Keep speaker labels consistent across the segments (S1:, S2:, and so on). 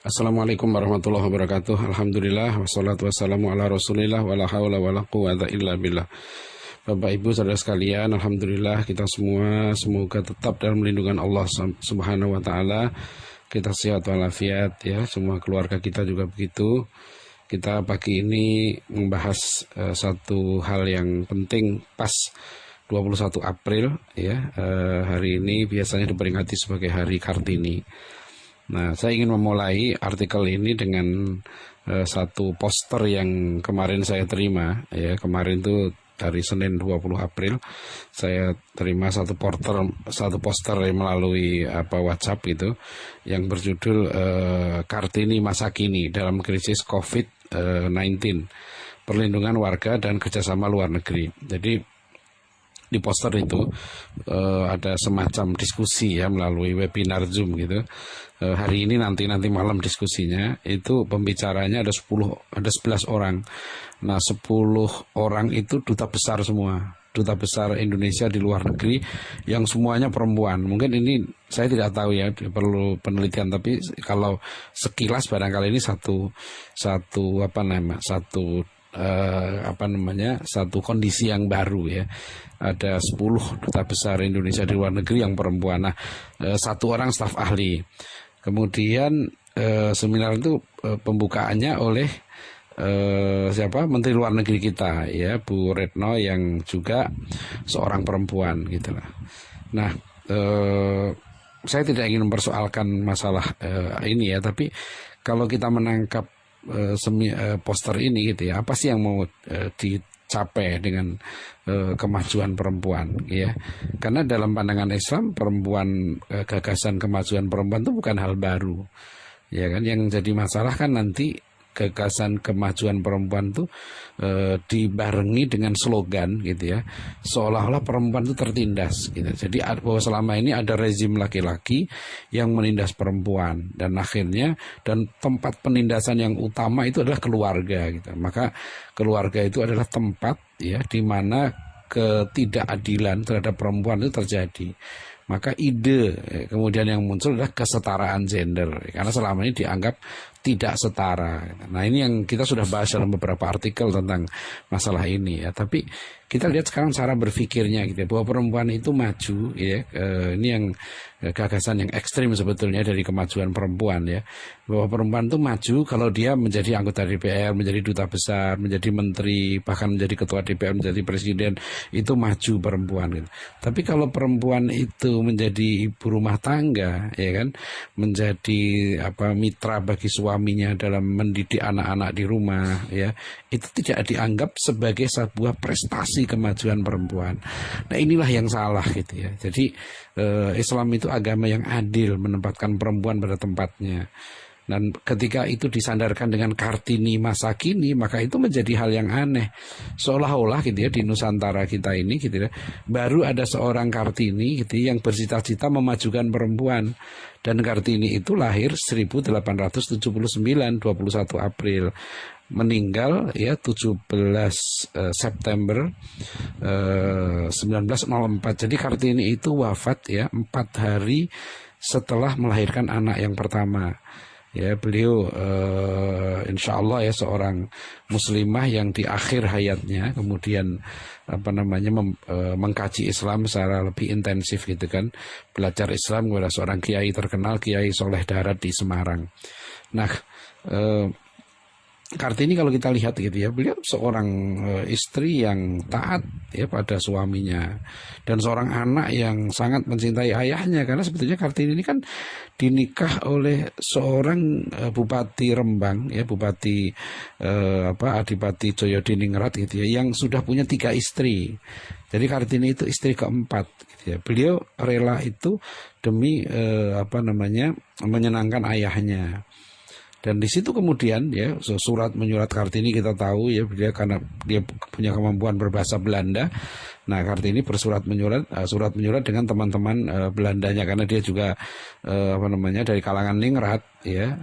S1: Assalamualaikum warahmatullahi wabarakatuh. Alhamdulillah wassalatu wassalamu ala Rasulillah wala haula wala quwata illa billah. Bapak Ibu saudara sekalian, alhamdulillah kita semua semoga tetap dalam lindungan Allah Subhanahu wa taala. Kita sehat walafiat ya, semua keluarga kita juga begitu. Kita pagi ini membahas satu hal yang penting pas 21 April ya. Hari ini biasanya diperingati sebagai Hari Kartini. Nah, saya ingin memulai artikel ini dengan satu poster yang kemarin saya terima. Ya, kemarin itu dari Senin 20 April saya terima satu poster yang melalui WhatsApp itu yang berjudul Kartini Masa Kini dalam krisis COVID-19, perlindungan warga dan kerjasama luar negeri. Jadi di poster itu ada semacam diskusi ya melalui webinar Zoom gitu. Hari ini nanti malam diskusinya itu pembicaranya ada 11 orang. Nah, 10 orang itu duta besar semua. Duta besar Indonesia di luar negeri yang semuanya perempuan. Mungkin ini saya tidak tahu ya, perlu penelitian, tapi kalau sekilas barangkali ini satu kondisi yang baru ya. Ada 10 duta besar Indonesia di luar negeri yang perempuan. Nah, satu orang staf ahli. Kemudian seminar itu pembukaannya oleh Menteri Luar Negeri kita ya, Bu Retno, yang juga seorang perempuan gitulah. Nah, saya tidak ingin mempersoalkan masalah ini ya, tapi kalau kita menangkap poster ini gitu ya, apa sih yang mau dicapai dengan kemajuan perempuan ya? Karena dalam pandangan Islam gagasan kemajuan perempuan itu bukan hal baru ya kan. Yang jadi masalah kan nanti gagasan kemajuan perempuan itu dibarengi dengan slogan gitu ya, seolah-olah perempuan itu tertindas gitu. Jadi bahwa selama ini ada rezim laki-laki yang menindas perempuan, dan akhirnya tempat penindasan yang utama itu adalah keluarga gitu. Maka keluarga itu adalah tempat ya di mana ketidakadilan terhadap perempuan itu terjadi. Maka ide kemudian yang muncul adalah kesetaraan gender, karena selama ini dianggap tidak setara. Nah, ini yang kita sudah bahas dalam beberapa artikel tentang masalah ini ya. Tapi kita lihat sekarang cara berpikirnya gitu ya, bahwa perempuan itu maju ya. Ini yang gagasan yang ekstrim sebetulnya dari kemajuan perempuan ya, bahwa perempuan itu maju kalau dia menjadi anggota DPR, menjadi duta besar, menjadi menteri, bahkan menjadi ketua DPR, menjadi presiden, itu maju perempuan gitu. Tapi kalau perempuan itu menjadi ibu rumah tangga ya kan, menjadi mitra bagi suaminya dalam mendidik anak-anak di rumah ya, itu tidak dianggap sebagai sebuah prestasi kemajuan perempuan. Nah, inilah yang salah gitu ya. Jadi Islam itu agama yang adil, menempatkan perempuan pada tempatnya. Dan ketika itu disandarkan dengan Kartini Masa Kini, maka itu menjadi hal yang aneh. Seolah-olah gitu ya, di Nusantara kita ini gitu ya, baru ada seorang Kartini gitu yang bercita-cita memajukan perempuan. Dan Kartini itu lahir 1879, 21 April. Meninggal ya 17 September 1904. Jadi Kartini itu wafat ya 4 hari setelah melahirkan anak yang pertama. Ya, beliau insya Allah ya seorang muslimah yang di akhir hayatnya kemudian mengkaji Islam secara lebih intensif gitu kan, belajar Islam kepada seorang kiai terkenal, Kiai Soleh Darat di Semarang. Nah, Kartini kalau kita lihat gitu ya, beliau seorang istri yang taat ya pada suaminya, dan seorang anak yang sangat mencintai ayahnya, karena sebetulnya Kartini ini kan dinikah oleh seorang Bupati Rembang ya, Bupati Adipati Joyodiningrat gitu ya, yang sudah punya 3 istri. Jadi Kartini itu istri keempat gitu ya. Beliau rela itu demi menyenangkan ayahnya. Dan di situ kemudian ya surat menyurat Kartini, kita tahu ya, karena dia punya kemampuan berbahasa Belanda. Nah, Kartini surat menyurat dengan teman-teman Belandanya, karena dia juga dari kalangan Ningrat ya.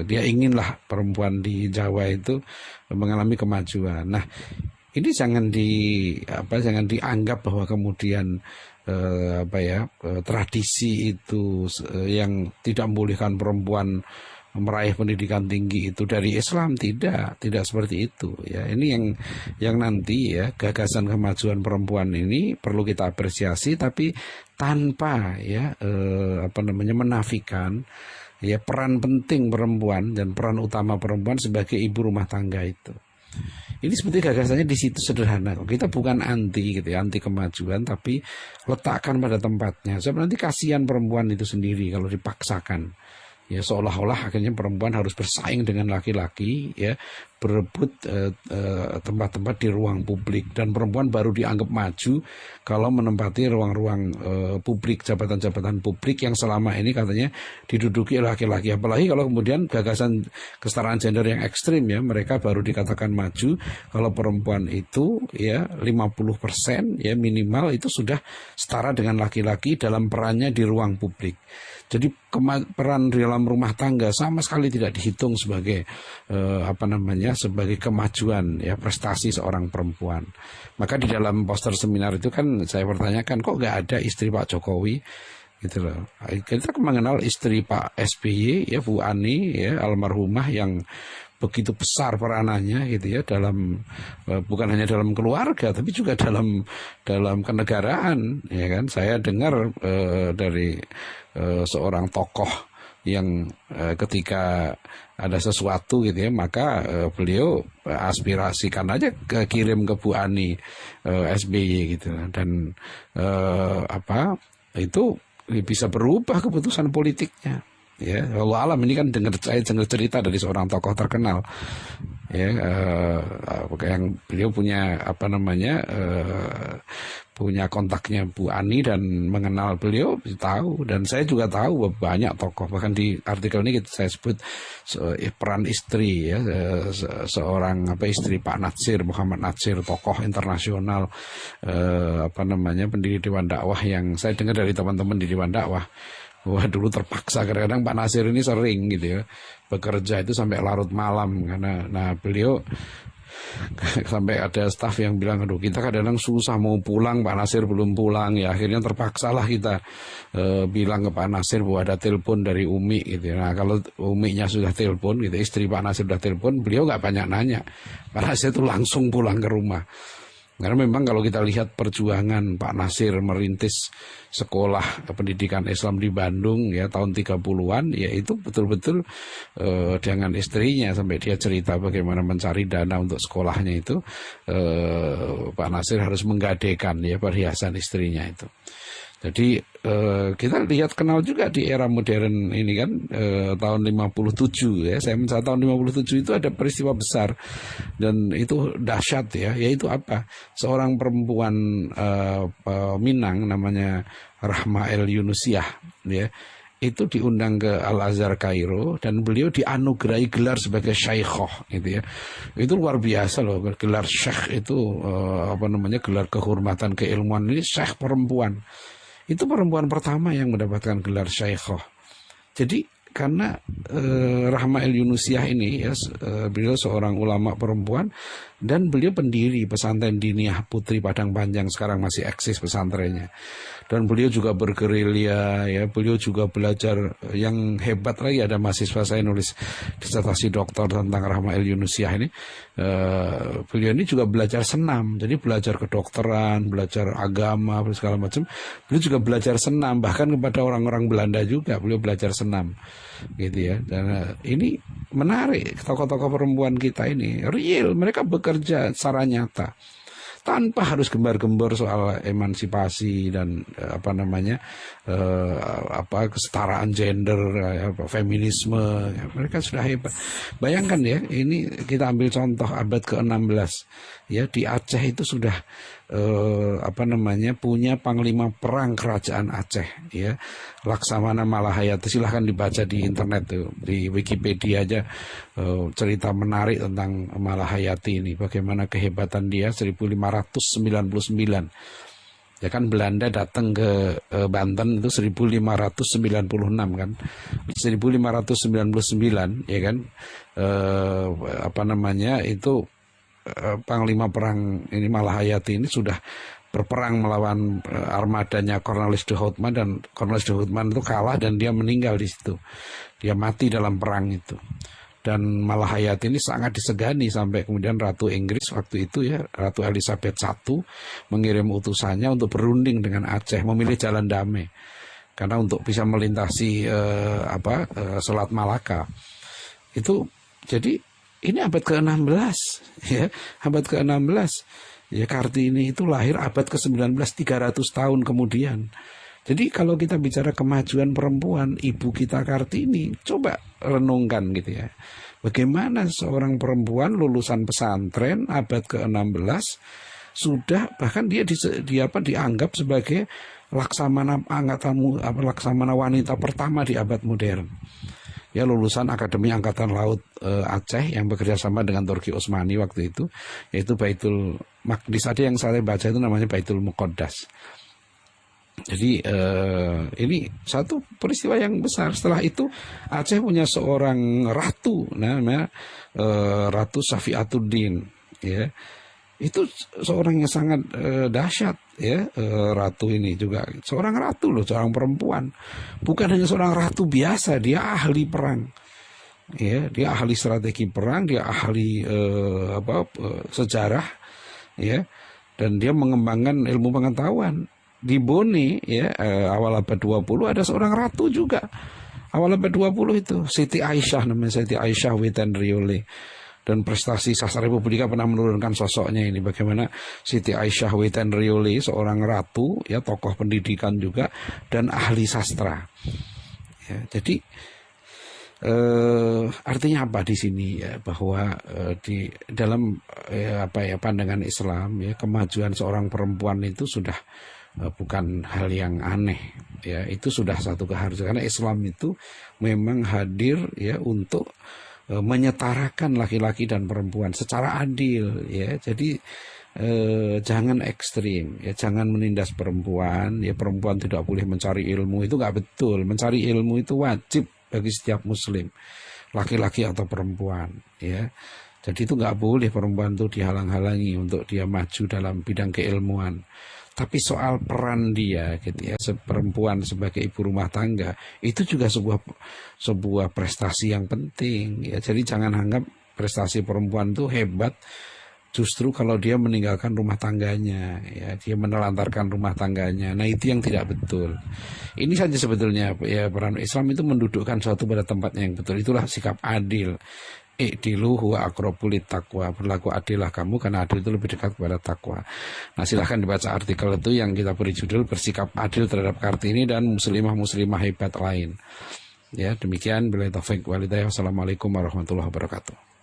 S1: Dia inginlah perempuan di Jawa itu mengalami kemajuan. Nah, ini jangan dianggap bahwa kemudian tradisi itu yang tidak membolehkan perempuan meraih pendidikan tinggi itu dari Islam. Tidak seperti itu ya. Ini yang nanti ya, gagasan kemajuan perempuan ini perlu kita apresiasi, tapi tanpa ya menafikan ya peran penting perempuan dan peran utama perempuan sebagai ibu rumah tangga itu. Ini sebetulnya gagasannya di situ sederhana. Kita bukan anti gitu ya, anti kemajuan, tapi letakkan pada tempatnya. Sebab nanti kasihan perempuan itu sendiri kalau dipaksakan. Ya seolah-olah akhirnya perempuan harus bersaing dengan laki-laki ya, berebut tempat-tempat di ruang publik, dan perempuan baru dianggap maju kalau menempati ruang-ruang publik, jabatan-jabatan publik yang selama ini katanya diduduki laki-laki. Apalagi kalau kemudian gagasan kesetaraan gender yang ekstrim ya, mereka baru dikatakan maju kalau perempuan itu ya 50% ya minimal itu sudah setara dengan laki-laki dalam perannya di ruang publik. Jadi peran dalam rumah tangga sama sekali tidak dihitung sebagai sebagai kemajuan ya, prestasi seorang perempuan. Maka di dalam poster seminar itu kan saya pertanyakan, kok nggak ada istri Pak Jokowi gitu loh. Kita mengenal istri Pak SBY ya, Bu Ani ya, almarhumah, yang begitu besar peranannya gitu ya, dalam bukan hanya dalam keluarga tapi juga dalam kenegaraan ya kan. Saya dengar dari seorang tokoh yang ketika ada sesuatu gitu ya, maka beliau aspirasikan aja kirim ke Bu Ani SBY gitu, dan itu bisa berubah keputusan politiknya. Ya, Allah alam, ini kan saya dengar cerita dari seorang tokoh terkenal ya, yang beliau punya punya kontaknya Bu Ani dan mengenal beliau, tahu. Dan saya juga tahu banyak tokoh, bahkan di artikel ini saya sebut peran istri ya, seorang istri Pak Natsir, Muhammad Natsir, tokoh internasional pendiri Dewan Dakwah, yang saya dengar dari teman-teman di Dewan Dakwah. Wah, dulu terpaksa, kadang-kadang Pak Nasir ini sering gitu ya bekerja itu sampai larut malam, karena beliau sampai ada staf yang bilang, aduh kita kadang-kadang susah mau pulang, Pak Nasir belum pulang ya, akhirnya terpaksalah kita bilang ke Pak Nasir bahwa ada telepon dari Umi gitu. Nah kalau Uminya sudah telepon gitu, istri Pak Nasir sudah telepon, beliau nggak banyak nanya, Pak Nasir itu langsung pulang ke rumah. Karena memang kalau kita lihat perjuangan Pak Nasir merintis sekolah pendidikan Islam di Bandung ya tahun 30-an, ya itu betul-betul dengan istrinya, sampai dia cerita bagaimana mencari dana untuk sekolahnya itu, Pak Nasir harus menggadaikan ya perhiasan istrinya itu. Jadi kita lihat, kenal juga di era modern ini kan, tahun 57 ya, saya mencatat tahun 57 itu ada peristiwa besar dan itu dahsyat ya, yaitu apa? Seorang perempuan Minang namanya Rahma El Yunusiah ya, itu diundang ke Al-Azhar Kairo dan beliau dianugerahi gelar sebagai syaikhah gitu ya. Itu luar biasa loh, gelar syekh itu gelar kehormatan keilmuan, ini syekh perempuan. Itu perempuan pertama yang mendapatkan gelar syaikhah. Jadi karena Rahma El Yunusiah ini ya, beliau seorang ulama perempuan dan beliau pendiri pesantren Diniyah Putri Padang Panjang, sekarang masih eksis pesantrennya. Dan beliau juga bergerilya ya, beliau juga belajar, yang hebat lagi ada mahasiswa saya nulis disertasi doktor tentang Rahma El Yunusiah ini. Beliau ini juga belajar senam, jadi belajar kedokteran, belajar agama, segala macam. Beliau juga belajar senam, bahkan kepada orang-orang Belanda juga beliau belajar senam, gitu ya. Dan ini menarik, tokoh-tokoh perempuan kita ini real, mereka bekerja secara nyata tanpa harus gembar-gembor soal emansipasi dan kesetaraan gender, feminisme. Ya, mereka sudah hebat. Bayangkan ya, ini kita ambil contoh abad ke-16 ya, di Aceh itu sudah punya panglima perang kerajaan Aceh ya, Laksamana Malahayati. Silahkan dibaca di internet tuh, di Wikipedia aja, cerita menarik tentang Malahayati ini, bagaimana kehebatan dia 1599 ya kan. Belanda datang ke Banten itu 1596 kan, 1599 ya kan, itu panglima perang ini Malahayati ini sudah berperang melawan armadanya Cornelis de Houtman, dan Cornelis de Houtman itu kalah dan dia meninggal di situ. Dia mati dalam perang itu. Dan Malahayati ini sangat disegani sampai kemudian Ratu Inggris waktu itu ya, Ratu Elizabeth I mengirim utusannya untuk berunding dengan Aceh, memilih jalan damai. Karena untuk bisa melintasi Selat Malaka. Itu jadi ini abad ke-16 ya, abad ke-16. Ya, Kartini itu lahir abad ke-19, 300 tahun kemudian. Jadi kalau kita bicara kemajuan perempuan, ibu kita Kartini, coba renungkan gitu ya. Bagaimana seorang perempuan lulusan pesantren abad ke-16 sudah, bahkan dia dianggap sebagai laksamana wanita pertama di abad modern. Ya, lulusan Akademi Angkatan Laut Aceh yang bekerja sama dengan Turki Utsmani waktu itu, yaitu Baitul Maqdis. Ada yang saya baca itu namanya Baitul Muqaddas. Jadi ini satu peristiwa yang besar. Setelah itu Aceh punya seorang ratu namanya Ratu Safiatuddin ya. Itu seorang yang sangat dahsyat ya, ratu ini juga seorang ratu loh, seorang perempuan. Bukan hanya seorang ratu biasa, dia ahli perang. Ya, dia ahli strategi perang, dia ahli sejarah ya, dan dia mengembangkan ilmu pengetahuan. Di Bone ya, awal abad 20 ada seorang ratu juga. Awal abad 20 itu Siti Aisyah, namanya Siti Aisyah Wetan Riole. Dan prestasi Sastra Republika pernah menurunkan sosoknya ini, bagaimana Siti Aisyah Wetan Riole seorang ratu ya, tokoh pendidikan juga dan ahli sastra. Ya, jadi artinya apa di sini ya, bahwa di dalam pandangan Islam ya, kemajuan seorang perempuan itu sudah bukan hal yang aneh ya, itu sudah satu keharusan, karena Islam itu memang hadir ya untuk menyetarakan laki-laki dan perempuan secara adil ya. Jadi jangan ekstrim ya, jangan menindas perempuan ya. Perempuan tidak boleh mencari ilmu, itu nggak betul. Mencari ilmu itu wajib bagi setiap muslim, laki-laki atau perempuan ya. Jadi itu nggak boleh perempuan itu dihalang-halangi untuk dia maju dalam bidang keilmuan. Tapi soal peran dia gitu ya, perempuan sebagai ibu rumah tangga, itu juga sebuah prestasi yang penting ya. Jadi jangan anggap prestasi perempuan itu hebat justru kalau dia meninggalkan rumah tangganya ya, dia menelantarkan rumah tangganya. Nah, itu yang tidak betul. Ini saja sebetulnya ya, peran Islam itu mendudukkan suatu pada tempatnya yang betul. Itulah sikap adil. I'dilu huwa aqrabu littaqwa, berlaku adillah kamu karena adil itu lebih dekat kepada takwa. Nah, silahkan dibaca artikel itu yang kita beri judul Bersikap Adil Terhadap Kartini dan Muslimah-Muslimah Hebat Lain. Ya, demikian, billahi taufik wal hidayah. Wassalamualaikum warahmatullahi wabarakatuh.